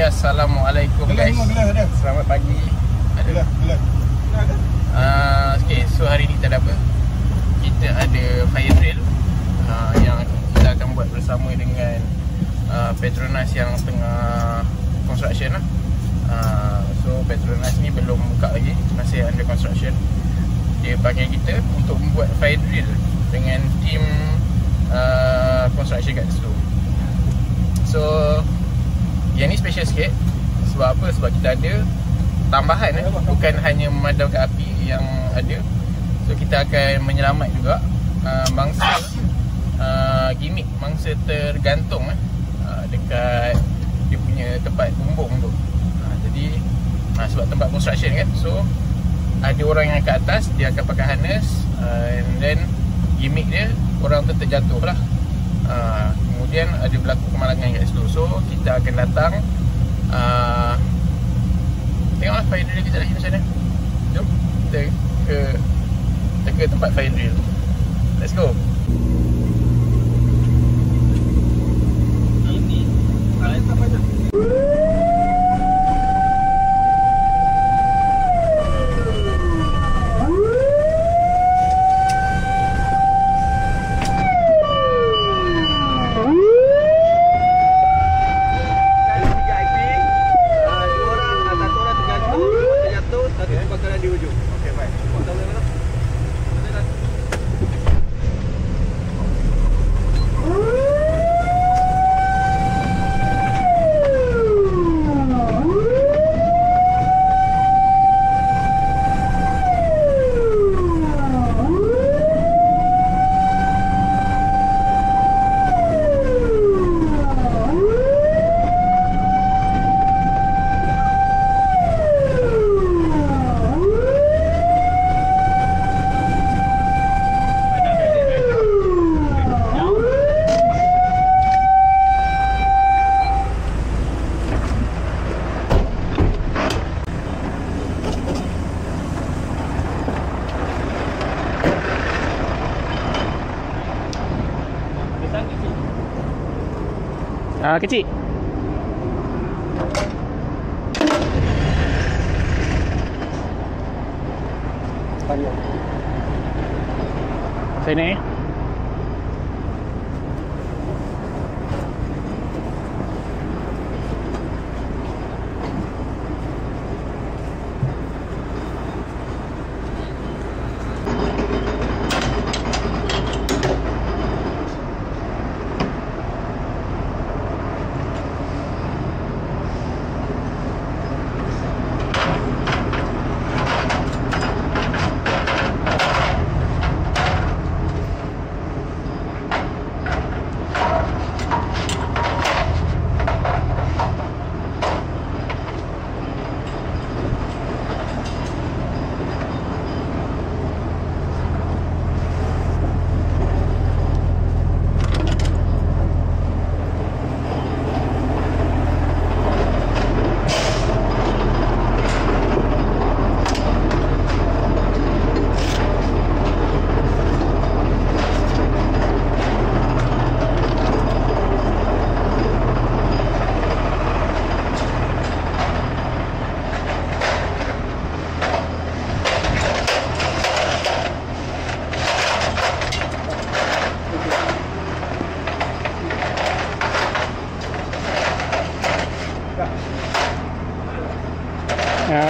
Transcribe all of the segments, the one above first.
Assalamualaikum guys. Selamat pagi. Ada. Okay, so hari ni kita ada apa? Kita ada fire drill yang kita akan buat bersama dengan Petronas yang tengah construction lah. So Petronas ni belum buka lagi, masih under construction. Dia panggil kita untuk membuat fire drill dengan tim construction kat situ. So yang ni special sikit. Sebab apa? Sebab kita ada tambahan bukan hanya memadamkan api yang ada. So kita akan menyelamat juga mangsa gimmick, mangsa tergantung dekat dia punya tempat bumbung tu. Jadi sebab tempat construction kan, so ada orang yang kat atas, dia akan pakai harness, and then gimmick dia orang tu terjatuh lah. Kemudian ada berlaku kemalangan kat situ. So kita akan datang, tengoklah fire drill kita lagi macam mana. Jom kita ke tempat fire drill. Let's go. Ini ada banyak. Kecil. Saya naik.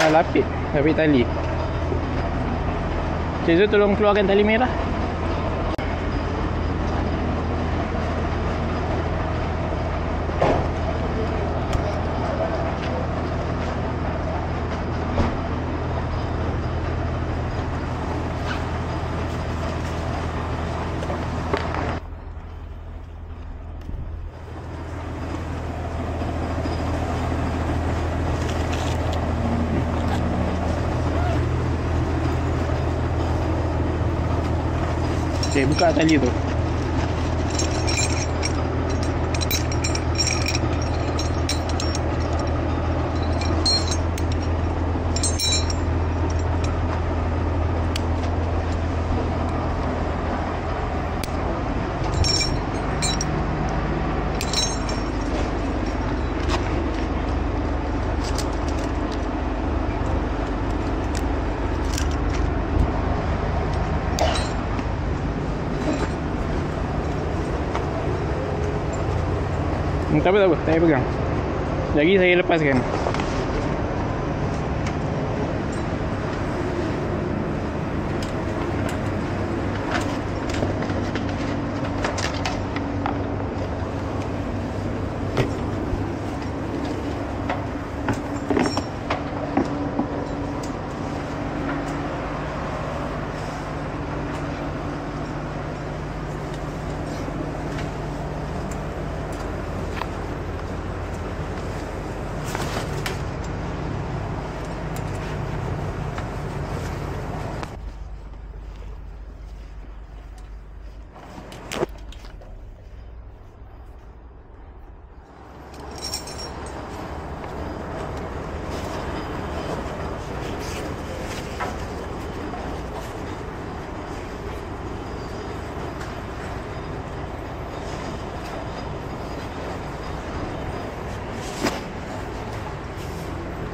Lapik tali. Cik Zul, tolong keluarkan tali merah. Okay, buka tali tu. Tak apa, saya pegang. Lagi saya lepaskan.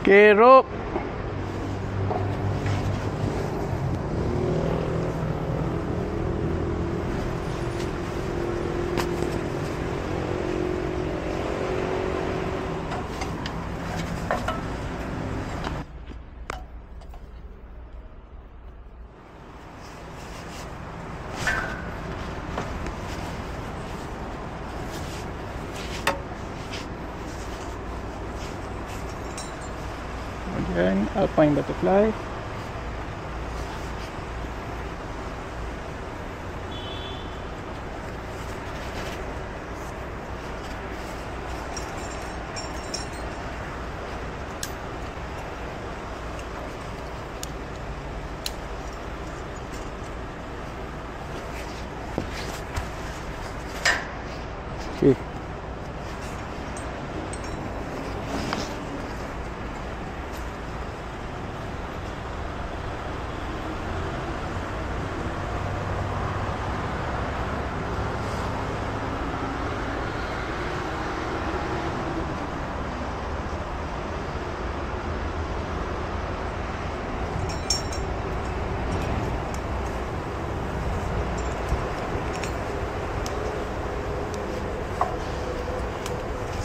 Okay, rope. Kemudian Alpine Butterfly. Okay.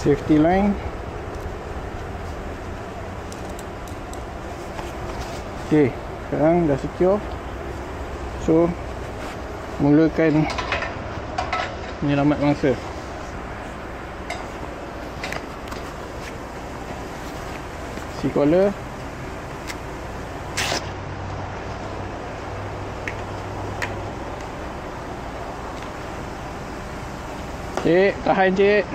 Safety line. Okay, sekarang dah secure. So, mulakan menyelamat mangsa. Si collar. Cik, tahan cik.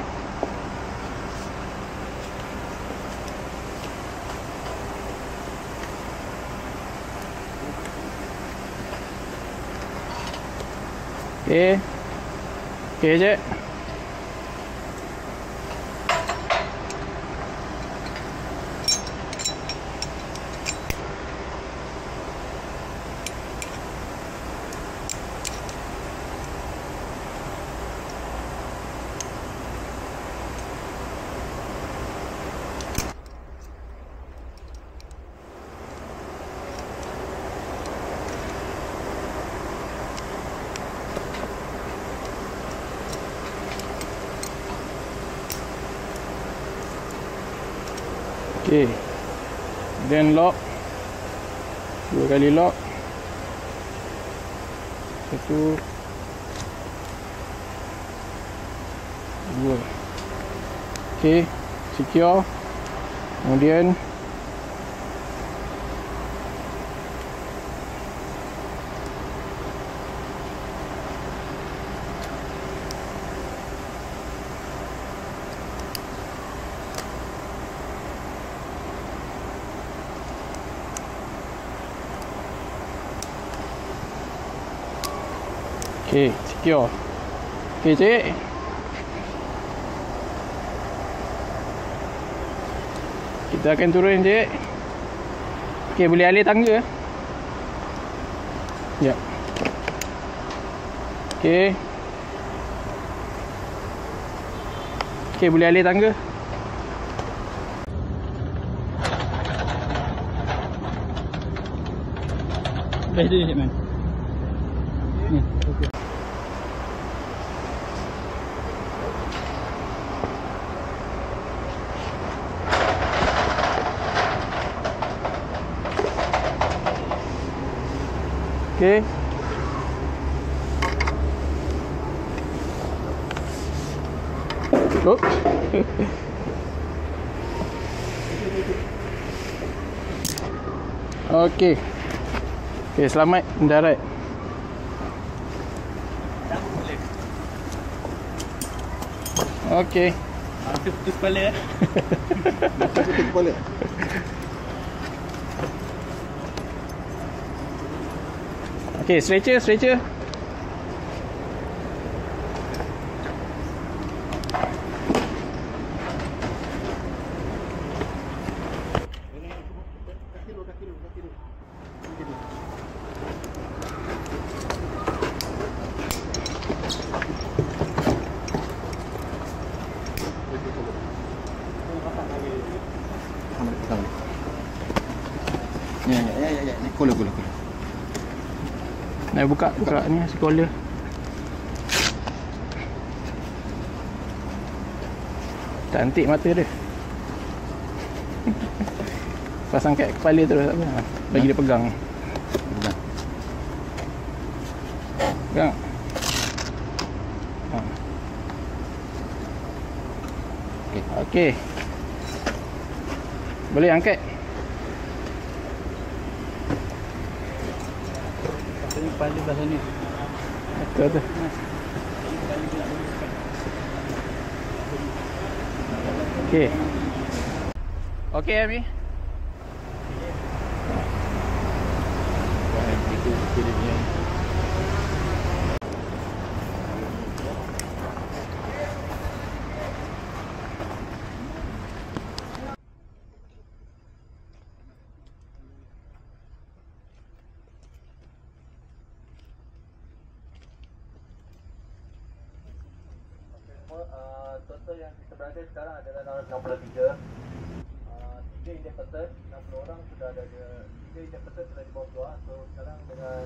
Okay. Okay je. Okay, then lock. 2 kali lock. 1 2. Okay, secure. Kemudian okay, secure. Okay cik. Kita akan turun cik. Okay, boleh alih tangga. Ya. Okay. Okay, boleh alih tangga. Dah je cik man. Ni, okey. Okey. Oh. Okey. Okey, selamat mendarat. Okey. Aku putus kepala. Aku putus kepala. Okey, stretcher. Ya. Kola. Nak buka ni sekolah. Cantik mata dia. Pasang kat kepala terus tak apa. Bagi dia pegang. Pegang. Okey. Boleh angkat. Kepala belah sana. Betul. Okey. Okey Ami. Total yang kita berada sekarang adalah 63. 3 independent, 60 orang sudah ada 3 independent telah dibawa keluar. So sekarang dengan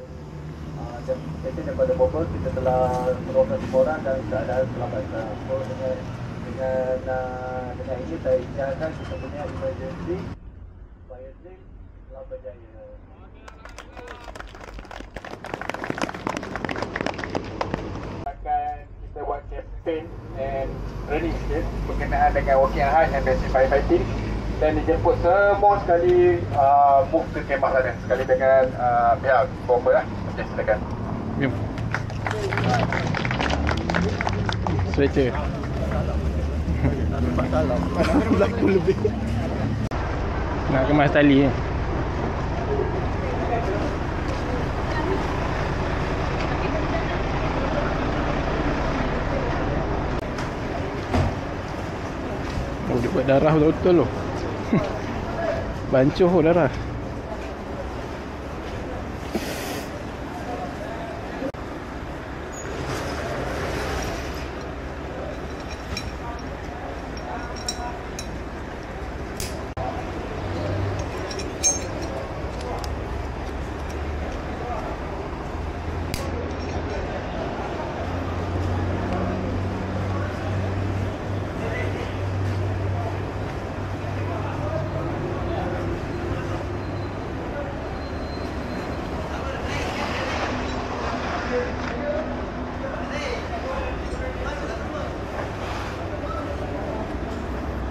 station daripada Bogor kita telah menurunkan semua orang dan keadaan selamat. So dengan ini saya isytiharkan kita punya emergency fire drill telah berjaya. Kita buat campaign and running sikit berkenaan dengan working hard and basic firefighting dan dijemput semua sekali move ke kemah sana sekali dengan pihak bomber lah. Okey, silakan. Jom. Stretcher. Berlaku lebih. Nak kemas tali ni. Oh, dia buat darah betul-betul loh. Bancuh darah.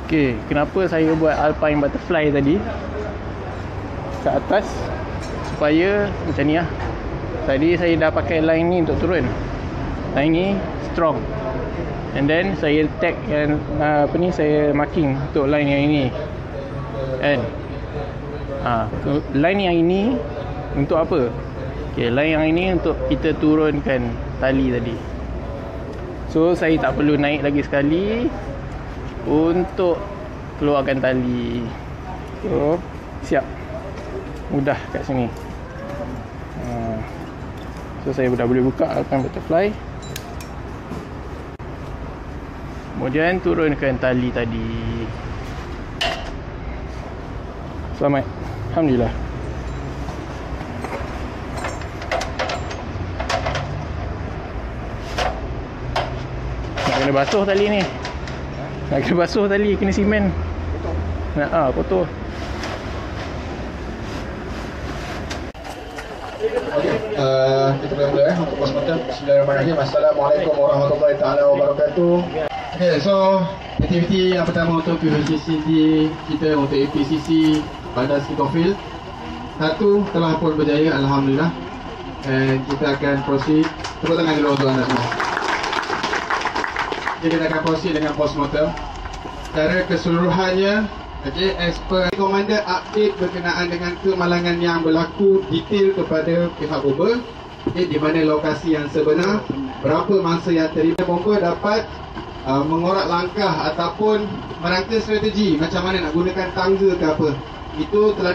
Okey, kenapa saya buat Alpine Butterfly tadi ke atas supaya macam ni lah. Tadi saya dah pakai line ni untuk turun. Line ni strong. And then saya tag yang saya marking untuk line yang ini. And line yang ini untuk apa? Okey, line yang ini untuk kita turunkan tali tadi. So saya tak perlu naik lagi sekali untuk keluarkan tali. So siap, mudah kat sini. So saya dah boleh buka Alpine Butterfly, kemudian turunkan tali tadi. Selamat, alhamdulillah. Nak kena basuh tali ni. Nak kena basuh tali, kena simen. Nak kotor. Kita boleh mula untuk postmortem. Bismillahirrahmanirrahim. Assalamualaikum warahmatullahi taala wabarakatuh. Okay, so aktiviti yang pertama untuk PHCC kita untuk APCC Bandar Sikofield 1 telah pun berjaya, alhamdulillah. Dan kita akan proceed. Tepuk tangan dulu untuk anda semua. Jadi kita akan proceed dengan postmortem. Secara keseluruhannya, okay, as per komander update berkenaan dengan kemalangan yang berlaku, detail kepada pihak bomba, okay, di mana lokasi yang sebenar, berapa mangsa yang terlibat. Bomba dapat mengorak langkah ataupun merangka strategi macam mana nak gunakan tangga ke apa. Itu telah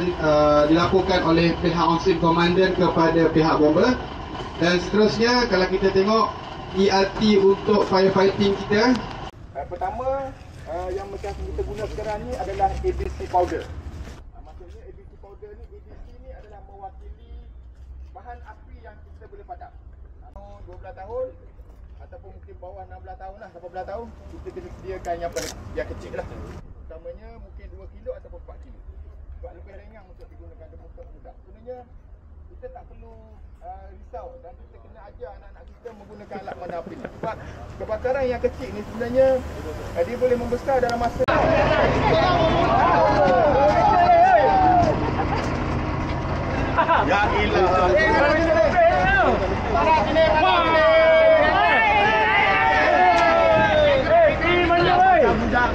dilaporkan oleh pihak onstream komandan kepada pihak bomba. Dan seterusnya, kalau kita tengok ERT untuk firefighting kita, pertama yang bekas kita guna sekarang ni adalah ABC powder. Maksudnya ABC powder ni, ABC ni adalah mewakili bahan api yang kita boleh padam. 12 tahun ataupun mungkin bawah 16 tahun lah, 18 tahun, kita kena sediakan yang kecil lah. Utamanya mungkin 2 kilo ataupun 4 kilo. Sebab lebih ringan untuk digunakan untuk mudah. Sebenarnya kita tak perlu risau dan kita kena ajar anak-anak kita menggunakan alat pemadam api ni. Sebab kebakaran yang kecil ni sebenarnya dia boleh membesar dalam masa. Ya ilah. Para sini, para sini. Budak.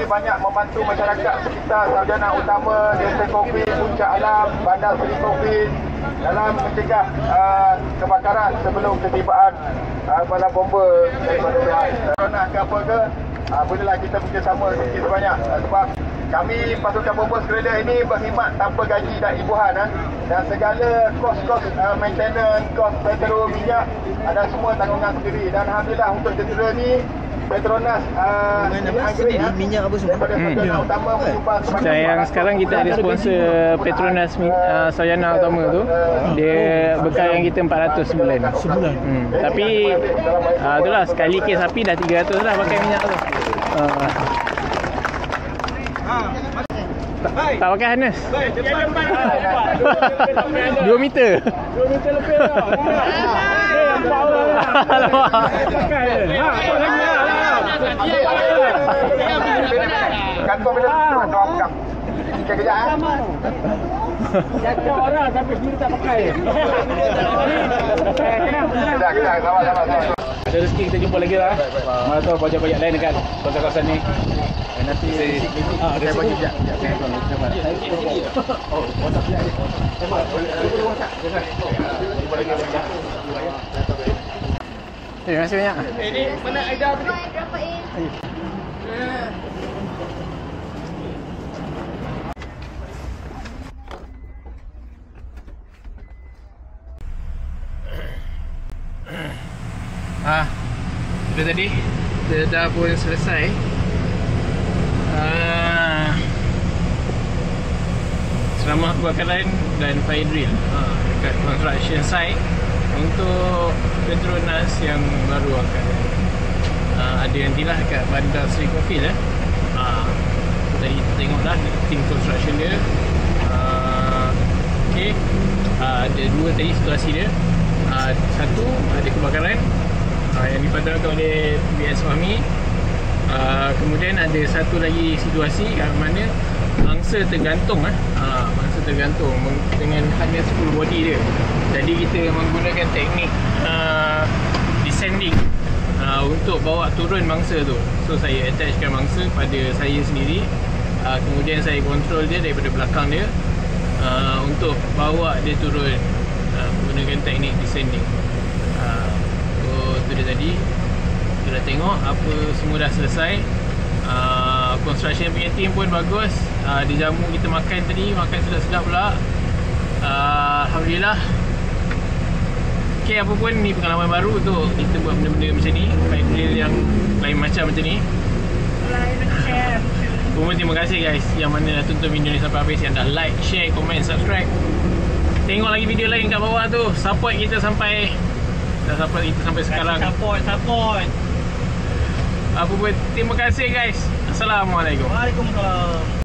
Banyak membantu masyarakat sekitar sarjana utama Desa Kopi, Puncak Alam, Bandar Seri Kopi dalam mencegah kebakaran sebelum ketibaan bala bomba daripada pihak Petronas ke apa ke. Bolehlah kita bekerjasama sedikit sebanyak sebab kami pasukan bomba Skredder ini berkhidmat tanpa gaji dan ibuhan dan segala kos-kos maintenance, kos petrol, minyak dan semua tanggungan sendiri. Dan alhamdulillah untuk tentera ni Petronas minyak apa semua. Macam yang sekarang kita ada sponsor Petronas Sarjana Utama tu, dia bekal yang kita 400 sebulan. Tapi itulah sekali kes api dah 300 lah pakai minyak tu. Tak pakai harness. 2 meter. 2 meter lebih tau. Kantor bila tu pegang. Kejap Jatuh orang tapi sendiri tak pakai. Kejap, sabar. Ada rezeki kita jumpa lagi lah. Mana tahu projek-projek lain dekat kawasan ni. Nanti saya bagi sekejap. Terima kasih banyak. Ini mana Aida tadi? Itu tadi kita dah pun selesai selama kebakaran dan fire drill dekat construction site untuk Petronas yang baru akan ada nantilah dekat Bandar Seri Kopi tadi kita tengok dah tim construction dia. Okay, ada 2 tadi situasi dia. Satu, ada kebakaran yang dipadamkan oleh BS Fahmi. Kemudian ada satu lagi situasi kat mana mangsa tergantung mangsa tergantung dengan hanya 10 body dia. Jadi kita menggunakan teknik descending untuk bawa turun mangsa tu. So saya attachkan mangsa pada saya sendiri, kemudian saya kontrol dia daripada belakang dia untuk bawa dia turun menggunakan teknik descending. Itu dia tadi. Kita dah tengok apa semua dah selesai. Construction punya team pun bagus. Dijamu kita makan tadi, makan sedap-sedap pula. Alhamdulillah. Okay, apa pun ni pengalaman baru untuk kita buat benda-benda macam ni, fire drill yang lain macam ni. Semua terima kasih guys yang mana dah tonton video ni sampai habis, yang dah like, share, komen, subscribe. Tengok lagi video lain kat bawah tu. Support kita sampai sekarang. Support. Apa pun, terima kasih guys. Assalamualaikum. Waalaikumsalam.